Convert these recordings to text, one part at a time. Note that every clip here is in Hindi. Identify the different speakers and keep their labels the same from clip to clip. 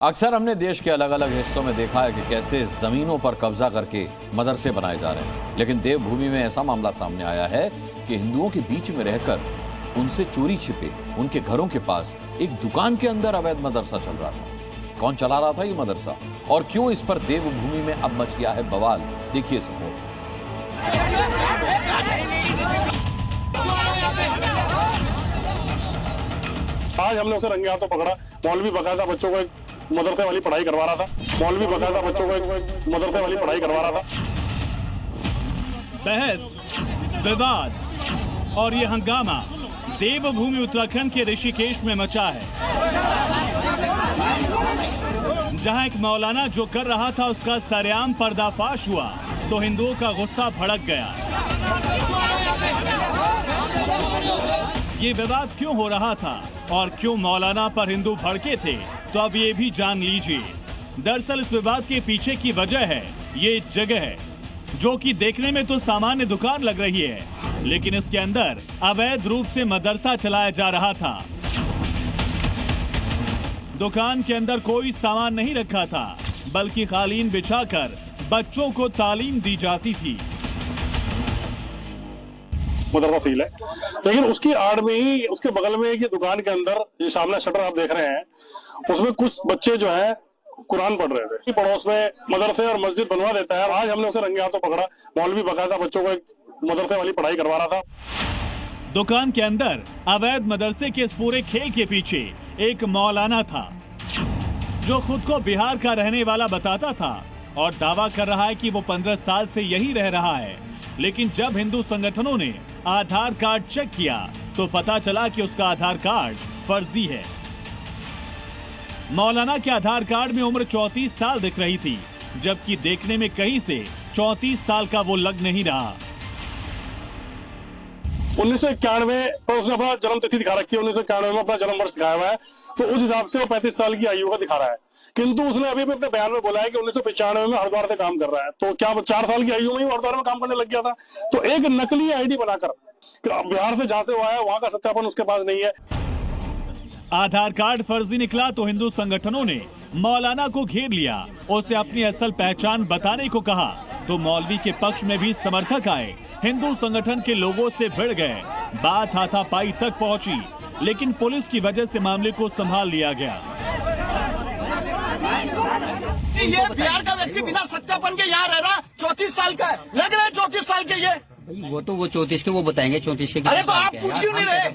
Speaker 1: अक्सर हमने देश के अलग अलग हिस्सों में देखा है कि कैसे जमीनों पर कब्जा करके मदरसे बनाए जा रहे हैं, लेकिन देवभूमि में ऐसा मामला सामने आया है कि हिंदुओं के बीच में रहकर उनसे चोरी छिपे उनके घरों के पास एक दुकान के अंदर अवैध मदरसा चल रहा था। कौन चला रहा था ये मदरसा और क्यों इस पर देवभूमि में अब मच गया है बवाल, देखिए इस रिपोर्ट।
Speaker 2: आज हमने उसे रंगे हाथों पकड़ा। मौलवी बकायदा बच्चों को मदरसे वाली पढ़ाई करवा रहा था। मौलवी बकायदा बच्चों को मदरसे वाली पढ़ाई करवा रहा था।
Speaker 3: बहस, विवाद और ये हंगामा देवभूमि उत्तराखंड के ऋषिकेश में मचा है, जहां एक मौलाना जो कर रहा था उसका सरेआम पर्दाफाश हुआ तो हिंदुओं का गुस्सा भड़क गया। ये विवाद क्यों हो रहा था और क्यों मौलाना पर हिंदू भड़के थे, तो अब ये भी जान लीजिए। दरअसल इस विवाद के पीछे की वजह है ये जगह है, जो कि देखने में तो सामान्य दुकान लग रही है, लेकिन इसके अंदर अवैध रूप से मदरसा चलाया जा रहा था। दुकान के अंदर कोई सामान नहीं रखा था, बल्कि कालीन बिछाकर बच्चों को तालीम दी जाती थी।
Speaker 2: मदरसा सील है, लेकिन उसकी आड़ में ही उसके बगल में एक दुकान के अंदर जो सामने शटर आप देख रहे हैं, उसमें कुछ बच्चे जो हैं कुरान पढ़ रहे थे। पड़ोस में मदरसे और मस्जिद बनवा देता है। आज हमने उसे रंगे हाथों पकड़ा। मौलवी बकायदा बच्चों को मदरसे वाली पढ़ाई करवा रहा था।
Speaker 3: दुकान के अंदर अवैध मदरसे के इस पूरे खेल के पीछे एक मौलाना था, जो खुद को बिहार का रहने वाला बताता था और दावा कर रहा है कि वो 15 साल से यही रह रहा है। लेकिन जब हिंदू संगठनों ने आधार कार्ड चेक किया तो पता चला कि उसका आधार कार्ड फर्जी है। मौलाना के आधार कार्ड में उम्र 34 साल दिख रही थी, जबकि देखने में कहीं से 34 साल का वो लग नहीं रहा।
Speaker 2: 1991 पर उसने अपना जन्म तिथि दिखा रखी है। 1991 में अपना जन्म वर्ष दिखाया हुआ है, तो उस हिसाब से वो 35 साल की आयु का दिखा रहा है। किंतु उसने अभी भी अपने बयान में बोला है कि 1995 में हरिद्वार से काम कर रहा है। तो क्या 4 साल की आयु में ही हरिद्वार में काम करने लग गया था? तो एक नकली आईडी बनाकर बिहार से जहां से वो आया वहां का सत्यापन उसके पास नहीं है।
Speaker 3: आधार कार्ड फर्जी निकला तो हिंदू संगठनों ने मौलाना को घेर लिया, उसे अपनी असल पहचान बताने को कहा, तो मौलवी के पक्ष में भी समर्थक आए। हिंदू संगठन के लोगों से भिड़ गए, बात हाथापाई तक पहुंची, लेकिन पुलिस की वजह से मामले को संभाल लिया गया।
Speaker 4: ये बिहार का व्यक्ति बिना सत्यापन के यहाँ रह रहा, 34 साल का है, लग रहा है 34 साल के। ये
Speaker 5: वो 34 के वो बताएंगे 34 के।
Speaker 4: अरे तो आप पूछ क्यों नहीं रहे?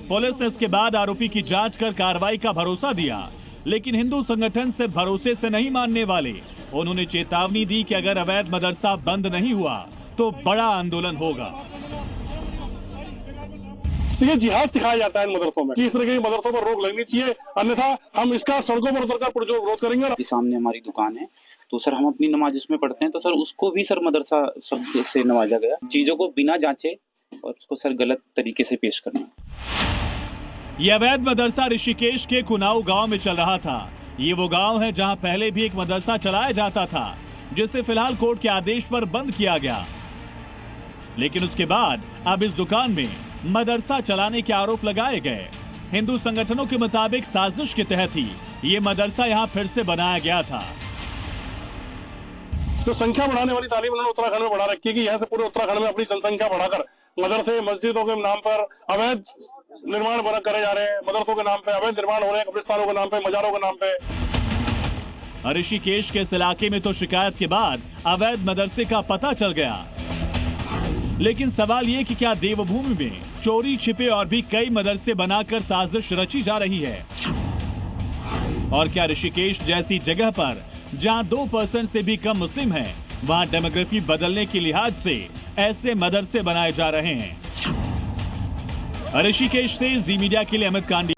Speaker 3: पुलिस ने इसके बाद आरोपी की जांच कर कार्रवाई का भरोसा दिया, लेकिन हिंदू संगठन से भरोसे से नहीं मानने वाले। उन्होंने चेतावनी दी कि अगर अवैध मदरसा बंद नहीं हुआ तो बड़ा आंदोलन होगा।
Speaker 2: तो ये जिहाद सिखाया जाता है इन मदरसों में कि इस तरह के मदरसों पर रोक लगनी चाहिए, अन्यथा हम इसका सड़कों पर उतरकर पुरजोर विरोध करेंगे।
Speaker 6: सामने हमारी दुकान है, तो सर हम अपनी नमाज उसमें पढ़ते हैं, तो सर उसको भी सर मदरसा शब्द से नवाजा गया। चीजों को बिना जांचे और उसको सर गलत तरीके से पेश करना।
Speaker 3: ये अवैध मदरसा ऋषिकेश के कुनाऊ गांव में चल रहा था। ये वो गांव है जहां पहले भी एक मदरसा चलाया जाता था, जिसे फिलहाल कोर्ट के आदेश पर बंद किया गया। लेकिन उसके बाद अब इस दुकान में मदरसा चलाने के आरोप लगाए गए। हिंदू संगठनों के मुताबिक साजिश के तहत ही ये मदरसा यहाँ फिर से बनाया गया था।
Speaker 2: जो संख्या बढ़ाने वाली तालीम उन्होंने उत्तराखंड में बढ़ा रखी है कि यहाँ से पूरे उत्तराखंड में अपनी जनसंख्या बढ़ाकर मदरसे मस्जिदों के नाम पर अवैध निर्माण करे जा रहे हैं। मदरसों के नाम पे अवैध निर्माण हो रहे हैं, कब्रिस्तानों के नाम पे, मजारों के नाम पे।
Speaker 3: ऋषिकेश के इस इलाके में तो शिकायत के बाद अवैध मदरसे का पता चल गया, लेकिन सवाल ये कि क्या देवभूमि में चोरी छिपे और भी कई मदरसे बनाकर साजिश रची जा रही है? और क्या ऋषिकेश जैसी जगह पर जहां 2% से भी कम मुस्लिम हैं, वहां डेमोग्राफी बदलने के लिहाज से ऐसे मदरसे बनाए जा रहे हैं? ऋषिकेश से जी मीडिया के लिए अमित कांडी।